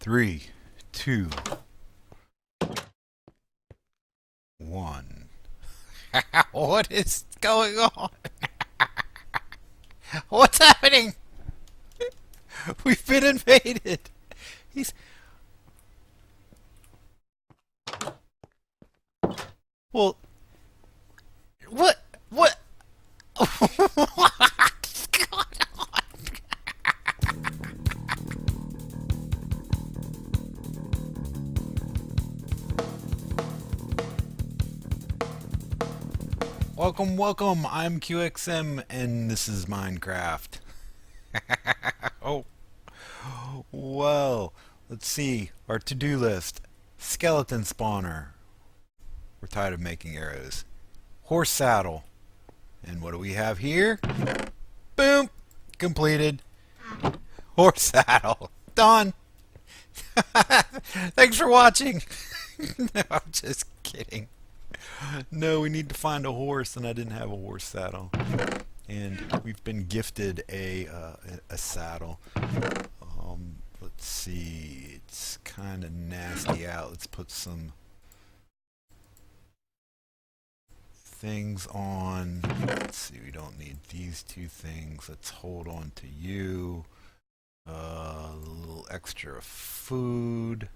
Three, two, one. What is going on? What's happening? We've been invaded. He's well. What? What? What's going on? Welcome, welcome. I'm QXM, and this is Minecraft. Oh, well. Let's see. Our to-do list: skeleton spawner. We're tired of making arrows. Horse saddle. And what do we have here? Boom! Completed. Horse saddle. Done. Thanks for watching. No, I'm just kidding. No, we need to find a horse, and I didn't have a horse saddle. And we've been gifted a saddle. Let's see. It's kind of nasty out. Let's put some things on. Let's see. We don't need these two things. Let's hold on to you. A little extra food.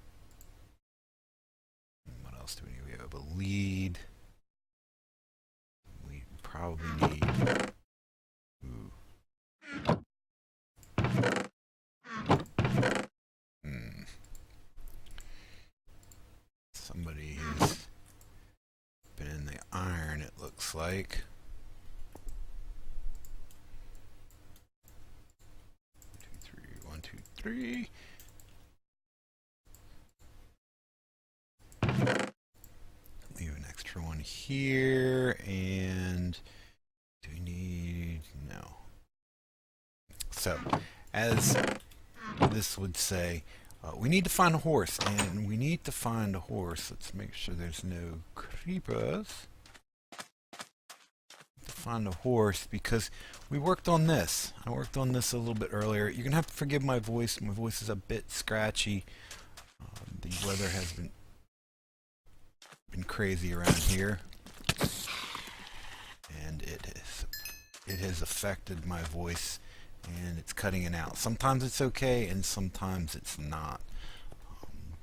What else do we need? We have a lead. We probably need. Ooh. Somebody has been in the iron, it looks like. 1, 2, 3. Leave an extra one here, and do we need no? So, as this would say, we need to find a horse, and we need to find a horse. Let's make sure there's no creepers. To find a horse because we worked on this. I worked on this a little bit earlier. You're gonna have to forgive my voice. My voice is a bit scratchy. The weather has been crazy around here, and it has affected my voice. And it's cutting it out. Sometimes it's okay, and sometimes it's not.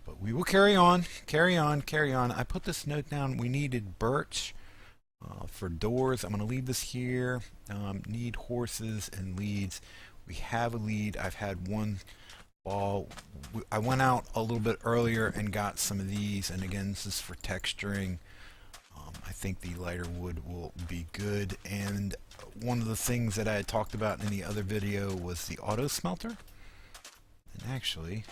But we will carry on, carry on, carry on. I put this note down. We needed birch for doors. I'm going to leave this here. Need horses and leads. We have a lead. I've had one ball. I went out a little bit earlier and got some of these. And again, this is for texturing. I think the lighter wood will be good. And one of the things that I had talked about in the other video was the auto smelter. And actually,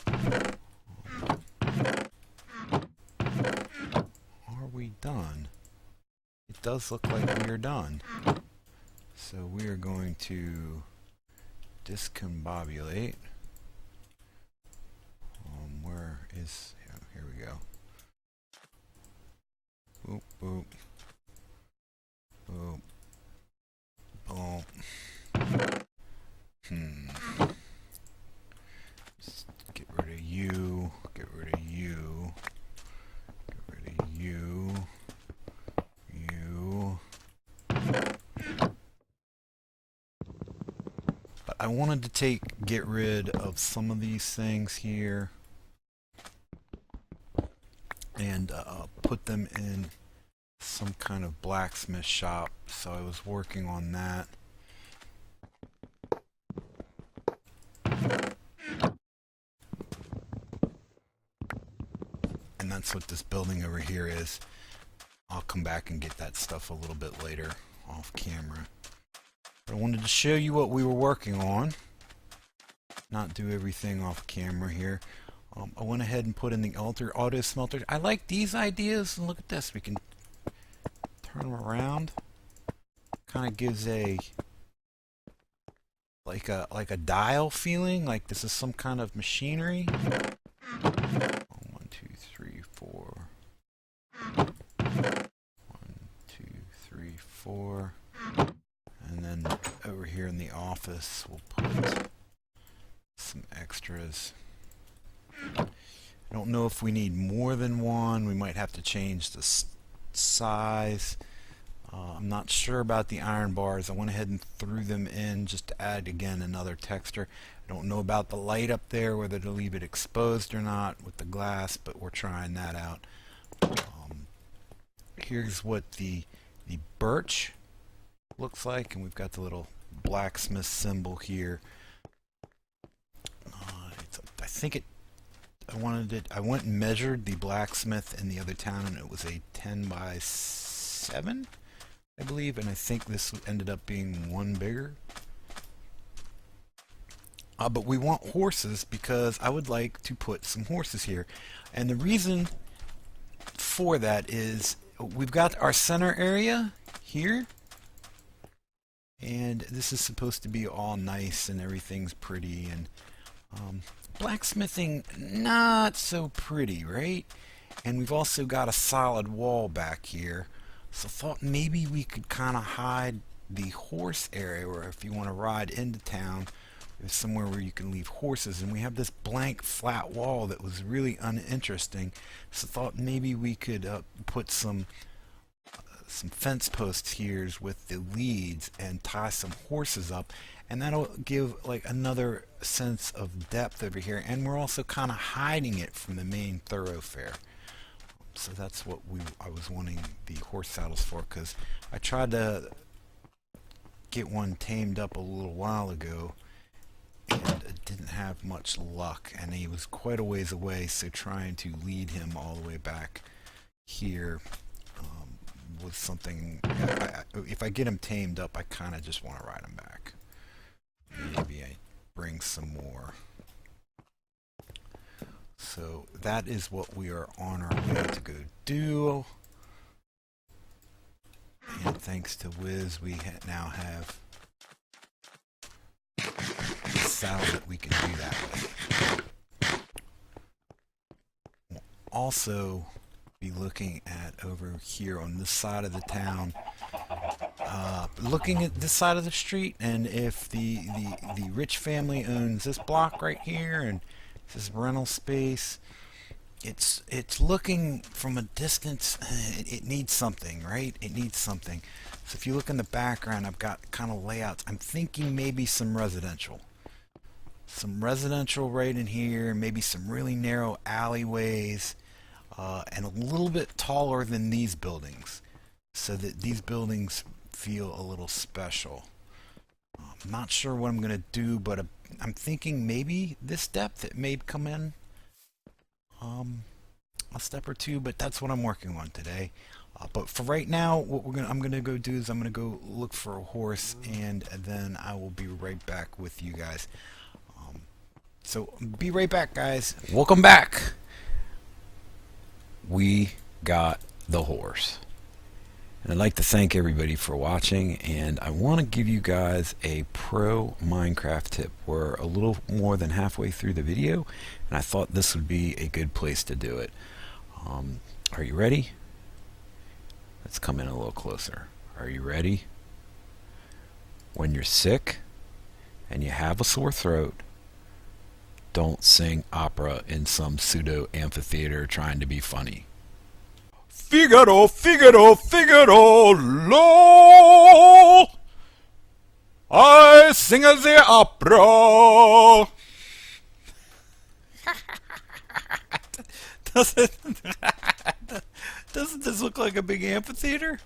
are we done? It does look like we are done. So we are going to discombobulate. Where is... here we go. Boop, boop. Boop. Boom. Just get rid of you. Get rid of you. Get rid of you. You. But I wanted to get rid of some of these things here and put them in some kind of blacksmith shop, so I was working on that. And that's what this building over here is. I'll come back and get that stuff a little bit later off camera. But I wanted to show you what we were working on. Not do everything off camera here. I went ahead and put in the auto smelter. I like these ideas, and look at this. We can turn them around. Kind of gives a like a dial feeling, like this is some kind of machinery. 1, 2, 3, 4. 1, 2, 3, 4. And then over here in the office, we'll put some extras. I don't know if we need more than one. We might have to change the size. I'm not sure about the iron bars. I went ahead and threw them in just to add again another texture. I don't know about the light up there, whether to leave it exposed or not with the glass, but we're trying that out. Here's what the birch looks like, and we've got the little blacksmith symbol here. I went and measured the blacksmith in the other town, and it was a 10 by 7, I believe, and I think this ended up being one bigger. But we want horses because I would like to put some horses here, and the reason for that is we've got our center area here, and this is supposed to be all nice and everything's pretty, and blacksmithing not so pretty, right? And we've also got a solid wall back here, so thought maybe we could kind of hide the horse area, or if you want to ride into town, there's somewhere where you can leave horses, and we have this blank flat wall that was really uninteresting, so thought maybe we could put some fence posts here with the leads and tie some horses up, and that'll give like another sense of depth over here, and we're also kind of hiding it from the main thoroughfare. So that's what I was wanting the horse saddles for, because I tried to get one tamed up a little while ago and didn't have much luck, and he was quite a ways away, so trying to lead him all the way back here was something. If I get him tamed up, I kind of just want to ride him back. Maybe I bring some more. So that is what we are on our way to go do. And thanks to Wiz, we now have a saddle that we can do that with. We'll also be looking at over here on this side of the town, looking at this side of the street, and if the rich family owns this block right here and this rental space, it's looking from a distance, it needs something, right? It needs something. So if you look in the background, I've got kind of layouts. I'm thinking maybe some residential right in here, maybe some really narrow alleyways, and a little bit taller than these buildings, so that these buildings feel a little special. I'm not sure what I'm going to do, but I'm thinking maybe this depth, it may come in a step or two, but that's what I'm working on today. But for right now, what I'm going to go do is I'm going to go look for a horse, and then I will be right back with you guys. So be right back, guys. Welcome back. We got the horse. And I'd like to thank everybody for watching, and I want to give you guys a pro Minecraft tip. We're a little more than halfway through the video, and I thought this would be a good place to do it. Are you ready? Let's come in a little closer. Are you ready? When you're sick and you have a sore throat, don't sing opera in some pseudo amphitheater trying to be funny. Figaro, Figaro, Figaro, lo! I sing the opera. Doesn't this look like a big amphitheater?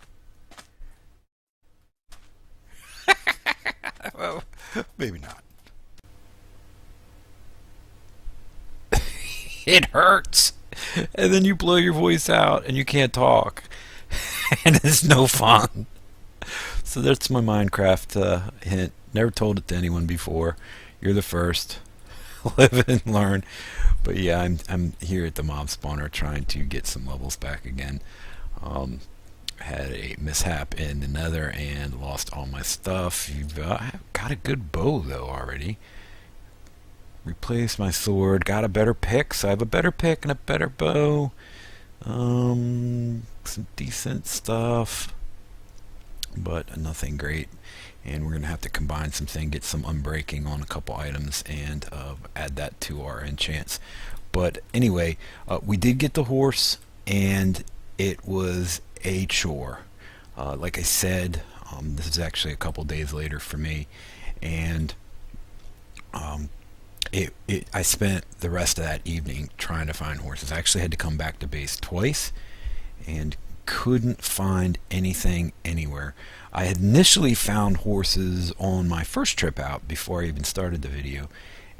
Well, maybe not. It hurts, and then you blow your voice out and you can't talk, and it's no fun. So that's my Minecraft hint. Never told it to anyone before. You're the first. Live and learn. But yeah, I'm here at the mob spawner trying to get some levels back again. Had a mishap in the nether and lost all my stuff. You've got a good bow though already. Replaced my sword, got a better pick, so I have a better pick and a better bow. Some decent stuff, but nothing great. and we're going to have to combine some things, get some unbreaking on a couple items, and add that to our enchants. But anyway, we did get the horse, and it was a chore. Like I said, this is actually a couple days later for me, and I spent the rest of that evening trying to find horses. I actually had to come back to base twice and couldn't find anything anywhere. I had initially found horses on my first trip out before I even started the video,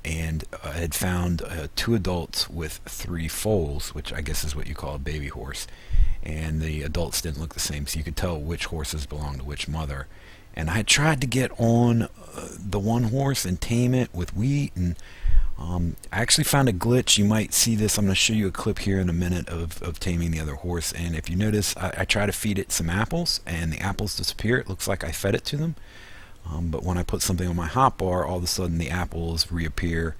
and I had found 2 adults with 3 foals, which I guess is what you call a baby horse, and the adults didn't look the same, so you could tell which horses belonged to which mother. And I tried to get on the one horse and tame it with wheat, and I actually found a glitch. You might see this. I'm going to show you a clip here in a minute of taming the other horse, and if you notice, I try to feed it some apples, and the apples disappear. It looks like I fed it to them, but when I put something on my hotbar, all of a sudden the apples reappear,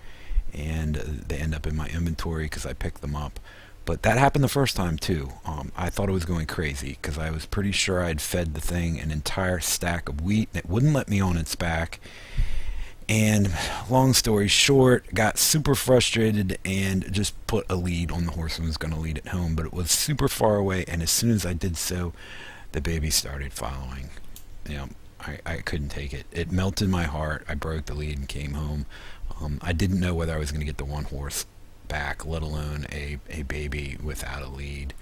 and they end up in my inventory because I picked them up. But that happened the first time too. I thought it was going crazy because I was pretty sure I'd fed the thing an entire stack of wheat, and it wouldn't let me on its back. And long story short, got super frustrated and just put a lead on the horse and was going to lead it home, but it was super far away, and as soon as I did so, the baby started following. You know, I couldn't take it. It melted my heart. I broke the lead and came home. I didn't know whether I was going to get the one horse back, let alone a baby without a lead.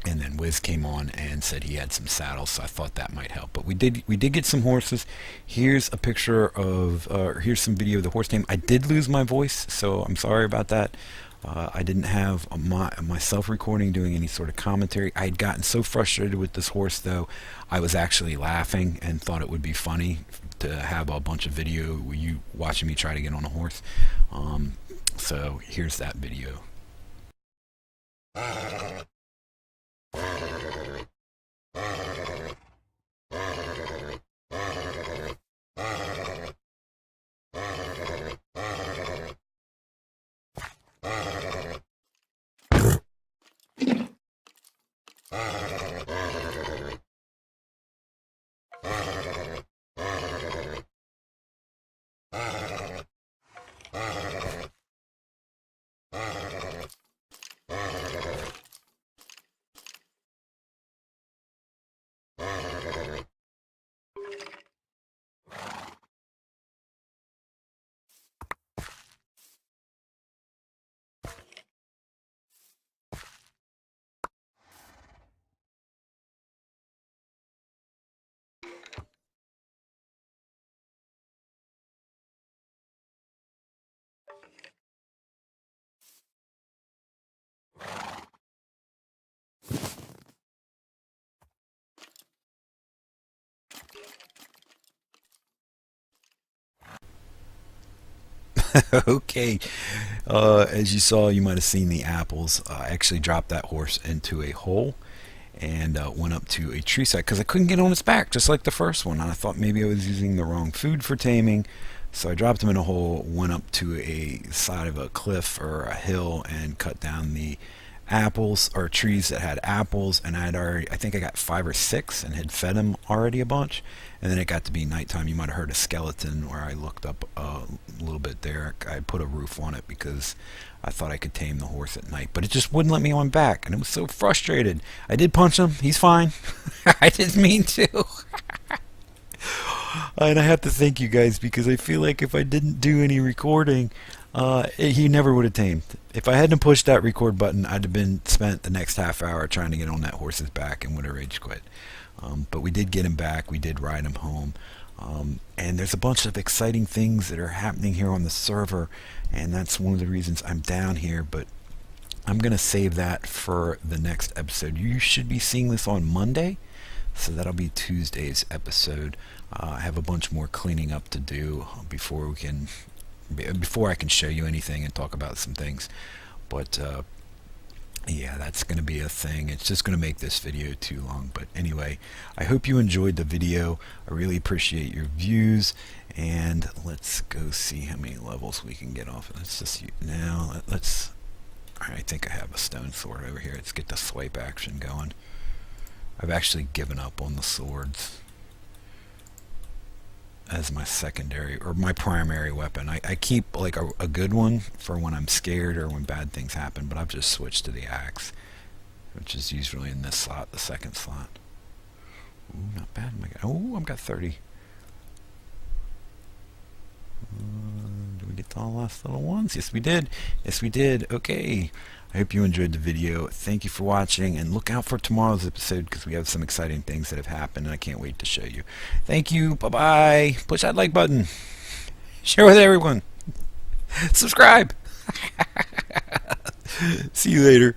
And then Wiz came on and said he had some saddles, so I thought that might help. But we did get some horses. Here's a picture of, here's some video of the horse name. I did lose my voice, so I'm sorry about that. I didn't have myself recording doing any sort of commentary. I had gotten so frustrated with this horse, though, I was actually laughing and thought it would be funny to have a bunch of video with you watching me try to get on a horse. So here's that video. Okay, as you saw, you might have seen the apples. I actually dropped that horse into a hole and went up to a tree side because I couldn't get on its back, just like the first one. I thought maybe I was using the wrong food for taming, so I dropped him in a hole, went up to a side of a cliff or a hill, and cut down the apples, or trees that had apples, and I think I got 5 or 6 and had fed him already a bunch. And then it got to be nighttime. You might have heard a skeleton where I looked up a little bit there. I put a roof on it because I thought I could tame the horse at night, but it just wouldn't let me on back, and it was so frustrated. I did punch him. He's fine. I didn't mean to. And I have to thank you guys because I feel like if I didn't do any recording, he never would have tamed. If I hadn't pushed that record button, I'd have been spent the next half hour trying to get on that horse's back and would have rage quit. But we did get him back. We did ride him home. And there's a bunch of exciting things that are happening here on the server, and that's one of the reasons I'm down here. But I'm going to save that for the next episode. You should be seeing this on Monday, so that'll be Tuesday's episode. I have a bunch more cleaning up to do before I can show you anything and talk about some things. But yeah, that's going to be a thing. It's just going to make this video too long. But anyway, I hope you enjoyed the video. I really appreciate your views. And let's go see how many levels we can get off. Let's just now. I think I have a stone sword over here. Let's get the swipe action going. I've actually given up on the swords. as my secondary or my primary weapon. I keep like a good one for when I'm scared or when bad things happen, but I've just switched to the axe, which is usually in this slot, the second slot. Ooh, not bad. Oh, I've got 30. Did we get to all the last little ones? Yes, we did. Yes, we did. Okay. I hope you enjoyed the video. Thank you for watching, and look out for tomorrow's episode because we have some exciting things that have happened, and I can't wait to show you. Thank you. Bye-bye. Push that like button. Share with everyone. Subscribe. See you later.